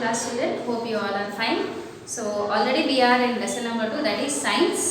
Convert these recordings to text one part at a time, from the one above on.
class student. Hope you all are fine. So already we are in lesson number 2, that is science.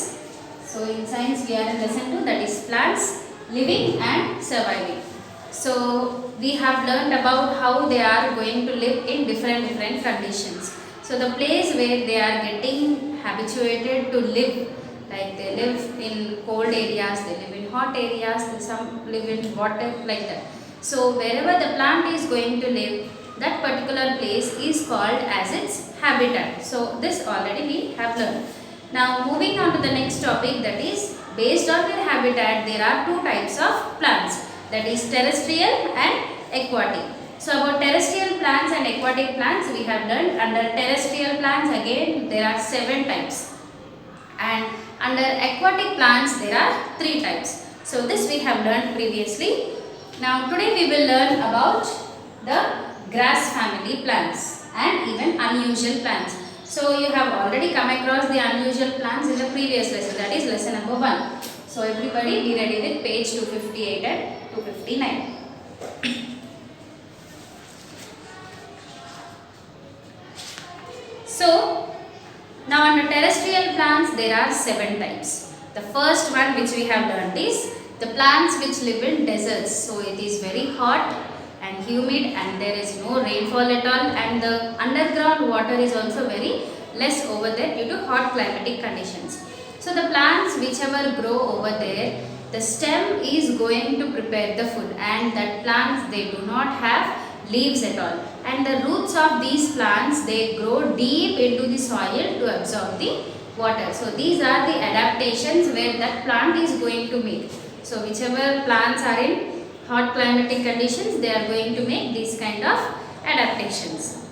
So in science we are in lesson 2, that is plants living and surviving. So we have learned about how they are going to live in different conditions. So the place where they are getting habituated to live, like they live in cold areas, they live in hot areas, some live in water, like that. So wherever the plant is going to live, that particular place is called as its habitat. So this already we have learned. Now moving on to the next topic, that is based on their habitat there are two types of plants, that is terrestrial and aquatic. So about terrestrial plants and aquatic plants we have learned. Under terrestrial plants again there are 7 types, and under aquatic plants there are 3 types. So this we have learned previously. Now today we will learn about the grass family plants and even unusual plants. So you have already come across the unusual plants in the previous lesson, that is lesson number 1. So everybody be ready with page 258 and 259. So now under terrestrial plants there are 7 types. The first one which we have learnt is the plants which live in deserts. So it is very hot and humid and there is no rainfall at all, and the underground water is also very less over there due to hot climatic conditions. So the plants whichever grow over there, the stem is going to prepare the food, and that plants they do not have leaves at all, and the roots of these plants they grow deep into the soil to absorb the water. So these are the adaptations where that plant is going to make. So whichever plants are in hot climatic conditions, they are going to make these kind of adaptations.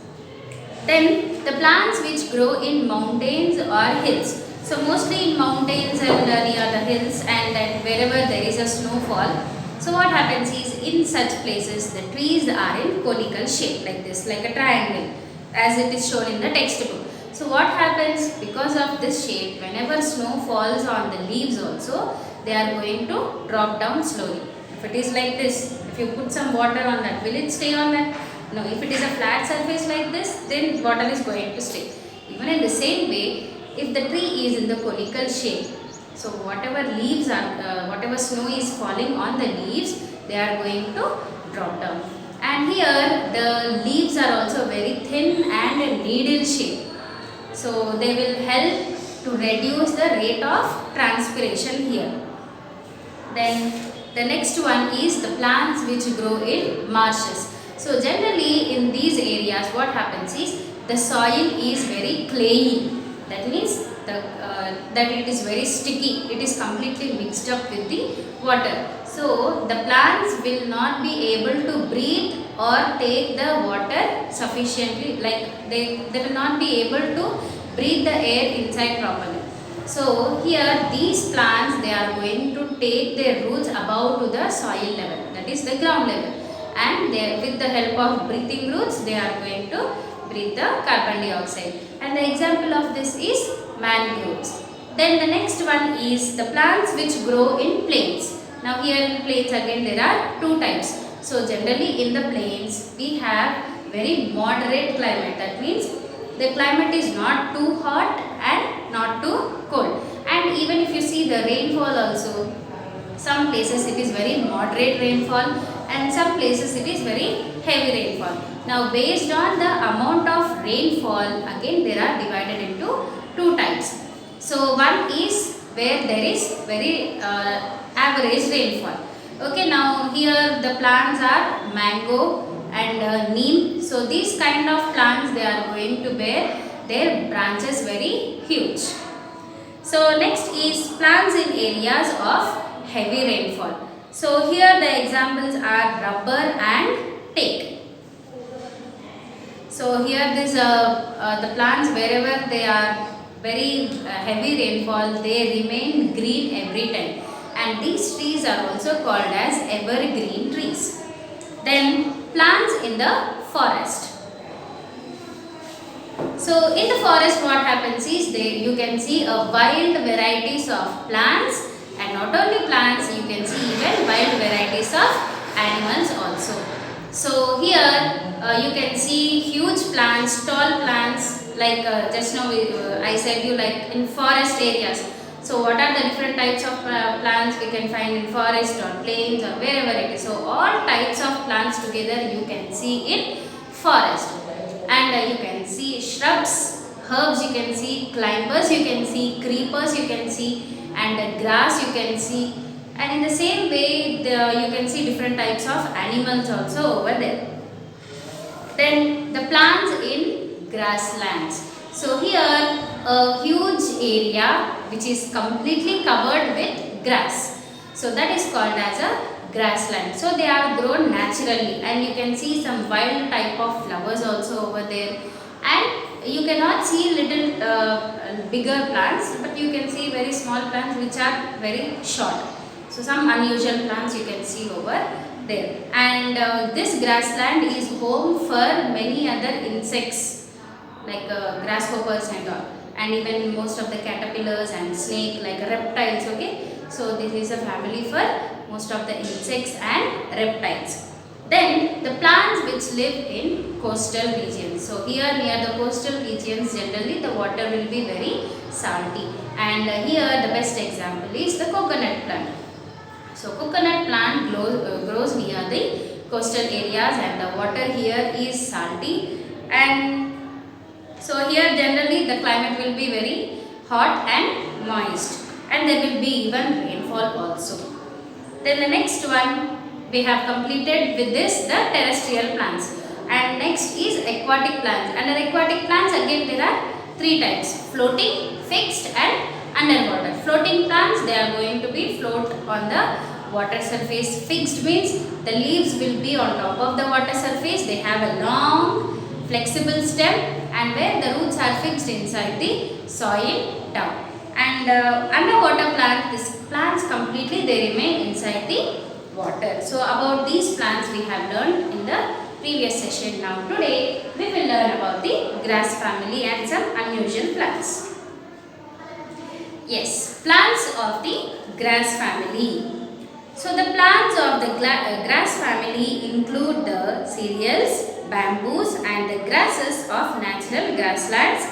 Then the plants which grow in mountains or hills. So mostly in mountains and near the hills, and then wherever there is a snowfall. So what happens is in such places the trees are in conical shape like this, like a triangle as it is shown in the textbook. So what happens, because of this shape, whenever snow falls on the leaves also, they are going to drop down slowly. If it is like this, if you put some water on that, will it stay on that? No. If it is a flat surface like this, then water is going to stay. Even in the same way, if the tree is in the conical shape, so whatever leaves are, whatever snow is falling on the leaves, they are going to drop down. And here the leaves are also very thin and needle shape. So they will help to reduce the rate of transpiration here. Then the next one is the plants which grow in marshes. So generally in these areas what happens is the soil is very clayey. That means that it is very sticky. It is completely mixed up with the water. So the plants will not be able to breathe or take the water sufficiently. Like they will not be able to breathe the air inside properly. So here these plants they are going to take their roots above to the soil level, that is the ground level, and they, with the help of breathing roots they are going to breathe the carbon dioxide. And the example of this is mangroves. Then the next one is the plants which grow in plains. Now here in plains again there are 2 types. So generally in the plains we have very moderate climate, that means the climate is not too hot and not too cold. And even if you see the rainfall also, some places it is very moderate rainfall and some places it is very heavy rainfall. Now based on the amount of rainfall, again there are divided into 2 types. So one is where there is very average rainfall. Okay, now here the plants are mango and neem. So these kind of plants they are going to bear their branches very huge. So next is plants in areas of heavy rainfall. So here the examples are rubber and teak. So here this the plants wherever they are very heavy rainfall, they remain green every time, and these trees are also called as evergreen trees. Then plants in the forest. So in the forest what happens is you can see a wild varieties of plants, and not only plants, you can see even wild varieties of animals also. So here you can see huge plants, tall plants, like just now I said you, like in forest areas. So what are the different types of plants we can find in forest or plains or wherever it is. So all types of plants together you can see in forest. And you can see shrubs, herbs you can see, climbers you can see, creepers you can see, and grass you can see. And in the same way you can see different types of animals also over there. Then the plants in grasslands. So here a huge area which is completely covered with grass. So that is called as a grassland. So they are grown naturally, and you can see some wild type of flowers also over there. And you cannot see little bigger plants, but you can see very small plants which are very short. So some unusual plants you can see over there. And this grassland is home for many other insects like grasshoppers and all, and even most of the caterpillars and snake like reptiles. Okay, so this is a family for most of the insects and reptiles. Then the plants which live in coastal regions. So here near the coastal regions generally the water will be very salty, and here the best example is the coconut plant. So coconut plant grows near the coastal areas, and the water here is salty, and so here generally the climate will be very hot and moist, and there will be even rainfall also. Then the next one we have completed with this the terrestrial plants, and next is aquatic plants. Under aquatic plants again there are three types: floating, fixed and underwater. Floating plants, they are going to be float on the water surface. Fixed means the leaves will be on top of the water surface. They have a long flexible stem, and where the roots are fixed inside the soil down. And underwater plant, these plants completely they remain inside the water. So about these plants we have learned in the previous session. Now today we will learn about the grass family and some unusual plants. Yes, plants of the grass family. So the plants of the grass family include the cereals, bamboos and the grasses of natural grasslands,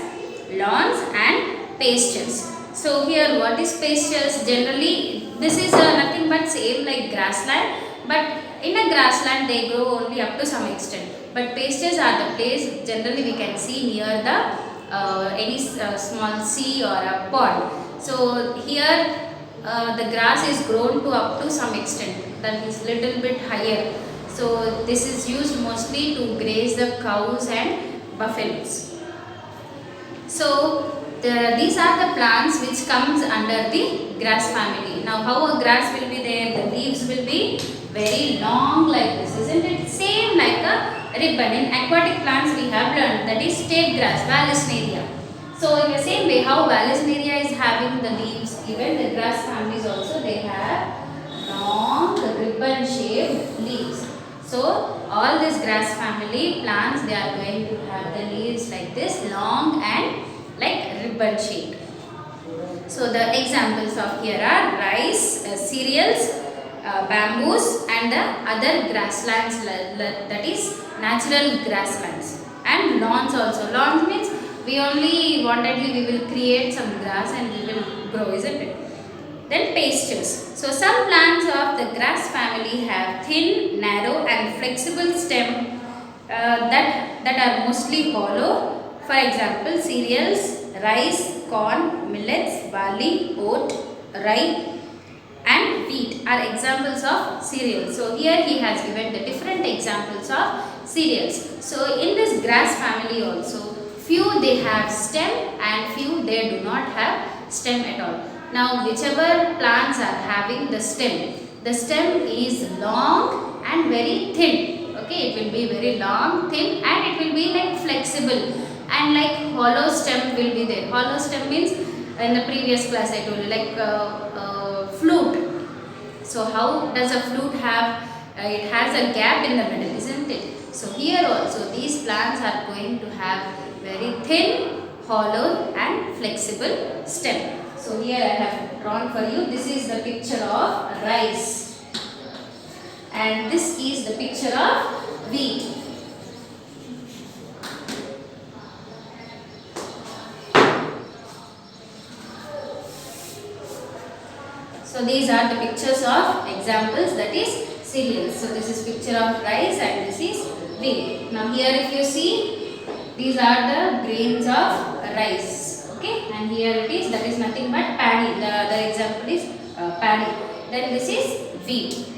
lawns and pastures. So here what is pastures? Generally this is nothing but same like grassland, but in a grassland they grow only up to some extent. But pastures are the place generally we can see near the any small sea or a pond. So here the grass is grown to up to some extent, that is little bit higher. So this is used mostly to graze the cows and buffaloes. So these are the plants which comes under the grass family. Now how a grass will be there? The leaves will be very long like this, isn't it? Same like a ribbon. In aquatic plants we have learned that is state grass, Vallisneria. So in the same way how Vallisneria is having the leaves, even the grass families also they have long ribbon shaped leaves. So all this grass family plants they are going to have the leaves like this, long and like ribbon shaped. So the examples of here are rice, cereals, bamboos and the other grasslands, that is natural grasslands, and lawns also. Lawns means we only wantedly we will create some grass and we will grow, isn't it? Then pastures. So some plants of the grass family have thin, narrow and flexible stem that are mostly hollow. For example, cereals, rice, corn, millets, barley, oat, rye and wheat are examples of cereals. So here he has given the different examples of cereals. So in this grass family also, few they have stem and few they do not have stem at all. Now whichever plants are having the stem is long and very thin. Okay, it will be very long, thin and it will be like flexible, and like hollow stem will be there. Hollow stem means in the previous class I told you like flute. So how does a flute have, it has a gap in the middle, isn't it? So here also these plants are going to have very thin, hollow and flexible stem. So here I have drawn for you, this is the picture of rice and this is the picture of wheat. So these are the pictures of examples, that is cereals. So this is picture of rice and this is wheat. Now here if you see, these are the grains of rice. Okay, and here it is, that is nothing but paddy. The example is paddy. Then this is wheat.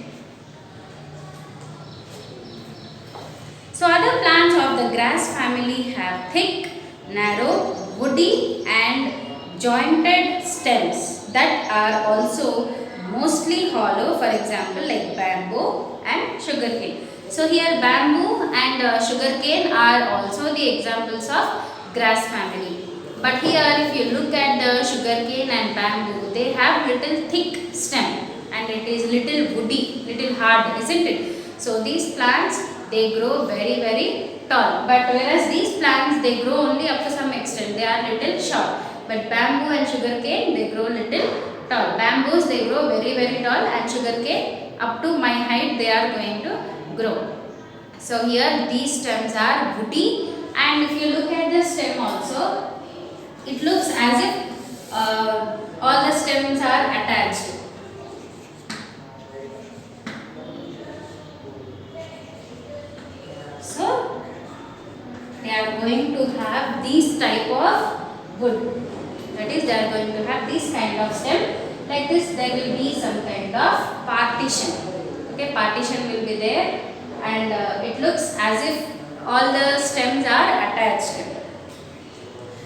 So other plants of the grass family have thick, narrow, woody and jointed stems that are also mostly hollow, for example like bamboo and sugarcane. So here bamboo and sugarcane are also the examples of grass family. But here if you look at the sugarcane and bamboo, they have little thick stem and it is little woody, little hard, isn't it? So these plants, they grow very tall, but whereas these plants, they grow only up to some extent, they are little short. But bamboo and sugarcane, they grow little tall. Bamboos, they grow very tall, and sugarcane up to my height they are going to grow. So here these stems are woody, and if you look at the stem also, it looks as if all the stems are attached. So they are going to have these type of wood, that is they are going to have this kind of stem. Like this there will be some kind of partition. Okay, partition will be there, and it looks as if all the stems are attached.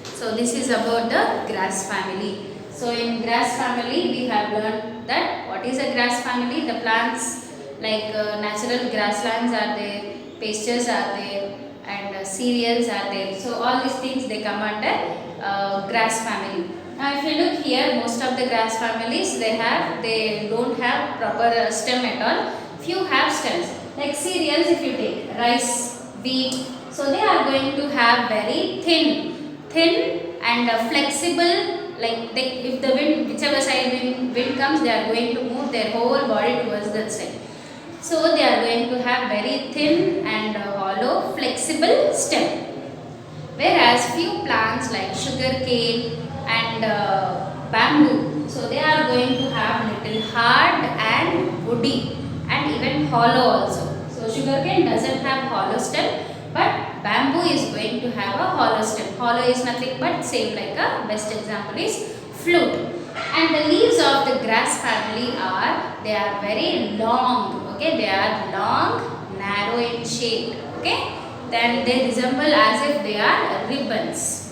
So this is about the grass family. So in grass family we have learned that what is a grass family. The plants like natural grasslands are there, pastures are there, and cereals are there. So all these things, they come under grass family. Now if you look here, most of the grass families, they don't have proper stem at all. Few have stems. Like cereals, if you take rice, wheat, so they are going to have very thin and flexible. Like if the wind, whichever side wind comes, they are going to move their whole body towards that side. So they are going to have very thin and hollow, flexible stem. Whereas few plants like sugarcane and bamboo, so they are going to have little hard and woody and even hollow also. So sugarcane doesn't have hollow stem, but bamboo is going to have a hollow stem. Hollow is nothing but same like a best example is flute. And the leaves of the grass family they are very long. Okay, they are long, narrow in shape. Okay, then they resemble as if they are ribbons.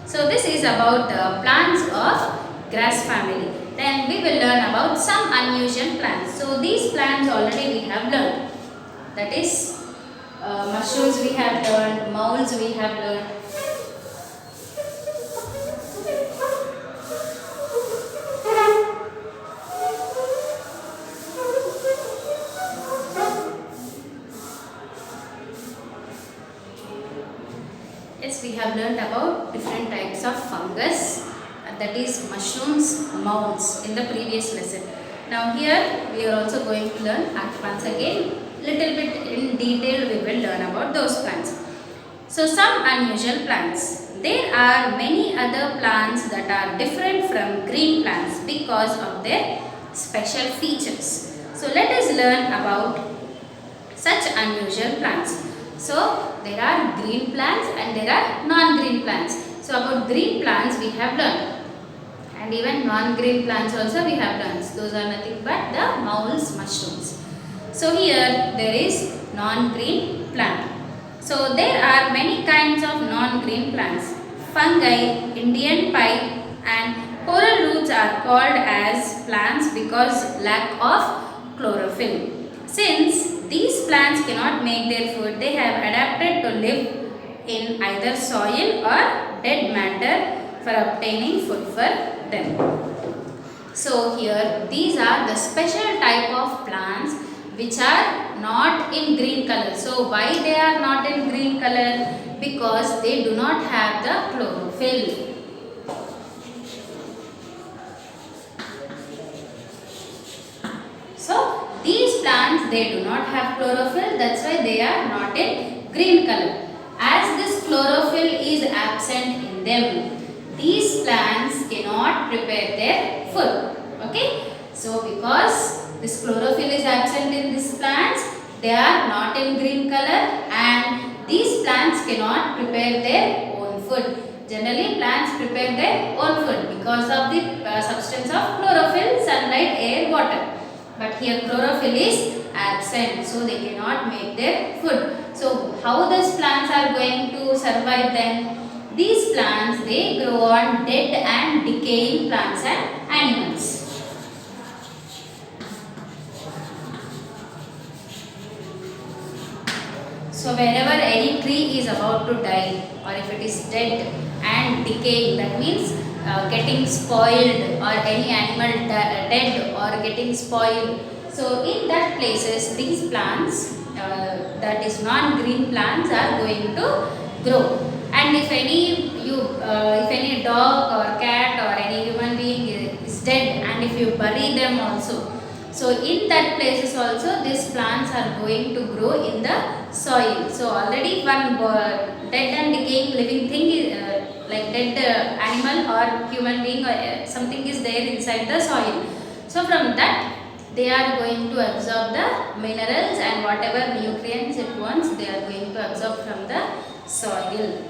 So this is about the plants of grass family. Then we will learn about some unusual plants. So these plants already we have learned. That is mushrooms we have learned, moulds we have learned. Yes, we have learned about different types of fungus, that is mushrooms, moulds in the previous lesson. Now here we are also going to learn once again little bit in detail we will learn about those plants. So some unusual plants. There are many other plants that are different from green plants because of their special features. So let us learn about such unusual plants. So there are green plants and there are non-green plants. So about green plants we have learned, and even non-green plants also we have learned. Those are nothing but the moulds, mushrooms. So here there is non-green plant. So there are many kinds of non-green plants. Fungi, Indian pipe and coral roots are called as plants because lack of chlorophyll. Since these plants cannot make their food, they have adapted to live in either soil or dead matter for obtaining food for them. So here these are the special type of plants which are not in green color. So why they are not in green color? Because they do not have the chlorophyll. So these plants, they do not have chlorophyll, that's why they are not in green color. As this chlorophyll is absent in them, these plants cannot prepare their food. Okay? So because this chlorophyll is absent in these plants, they are not in green color and these plants cannot prepare their own food. Generally plants prepare their own food because of the substance of chlorophyll, sunlight, air, water. But here chlorophyll is absent, so they cannot make their food. So how these plants are going to survive then? These plants, they grow on dead and decaying plants and animals. So wherever any tree is about to die or if it is dead and decaying, that means getting spoiled, or any animal dead or getting spoiled. So in that places these plants, that is non-green plants, are going to grow. And if any dog or cat or any human being is dead and if you bury them also, so in that places also these plants are going to grow in the soil. So already one dead and decaying living thing is, like dead animal or human being or something is there inside the soil. So from that they are going to absorb the minerals and whatever nutrients it wants, they are going to absorb from the soil.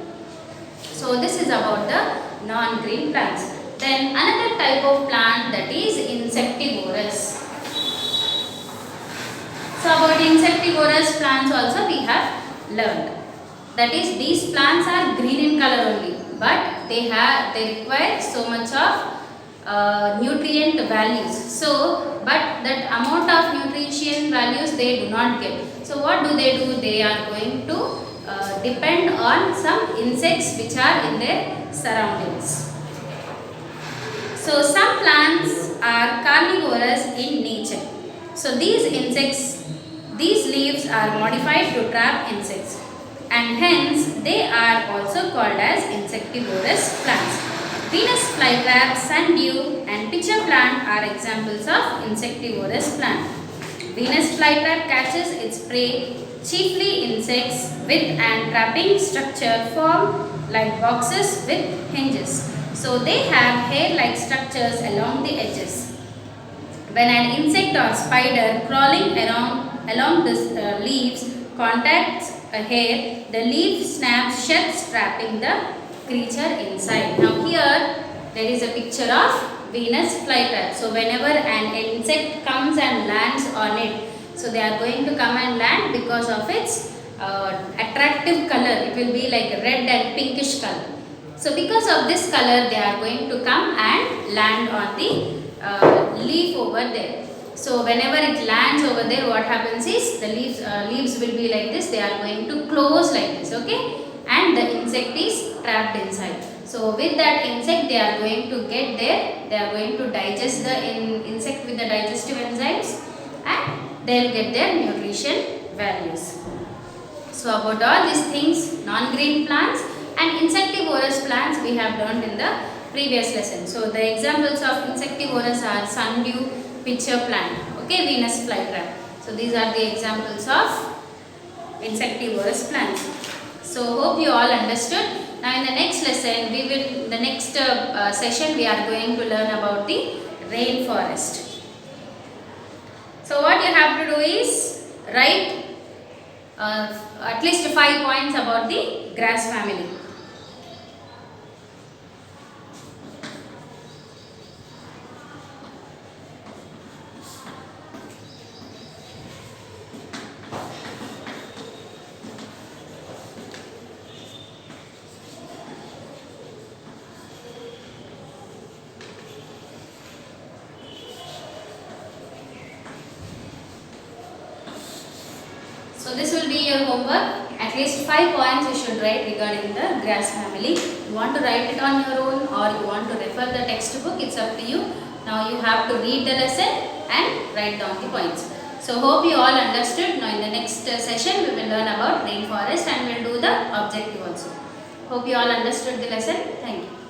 So this is about the non-green plants. Then another type of plant, that is insectivorous. So about insectivorous plants also we have learned. That is, these plants are green in color only, but they require so much of nutrient values. So but that amount of nutrition values they do not get. So what do? They are going to depend on some insects which are in their surroundings. So some plants are carnivorous in nature. So these insects, these leaves are modified to trap insects and hence they are also called as insectivorous plants. Venus flytrap, sundew and pitcher plant are examples of insectivorous plant. Venus flytrap catches its prey, chiefly insects, with an trapping structure formed like boxes with hinges. So they have hair-like structures along the edges. When an insect or spider crawling along the leaves contacts a hair, the leaf snaps shut, trapping the creature inside. Now here there is a picture of Venus flytrap. So whenever an insect comes and lands on it, so they are going to come and land because of its attractive color. It will be like red and pinkish color. So because of this color they are going to come and land on the leaf over there. So whenever it lands over there, what happens is the leaves will be like this. They are going to close like this, okay, and the insect is trapped inside. So with that insect they are going to get there. They are going to digest the insect with the digestive enzymes and they will get their nutrition values. So about all these things, non-green plants and insectivorous plants we have learned in the previous lesson. So the examples of insectivorous are sundew, pitcher plant, okay, Venus flytrap. So these are the examples of insectivorous plants. So hope you all understood. Now in the next lesson, the next session we are going to learn about the rainforest. So what you have to do is write at least 5 points about the grass family. So this will be your homework. At least 5 points you should write regarding the grass family. You want to write it on your own or you want to refer the textbook, it's up to you. Now you have to read the lesson and write down the points. So hope you all understood. Now in the next session we will learn about rainforest and we will do the objective also. Hope you all understood the lesson. Thank you.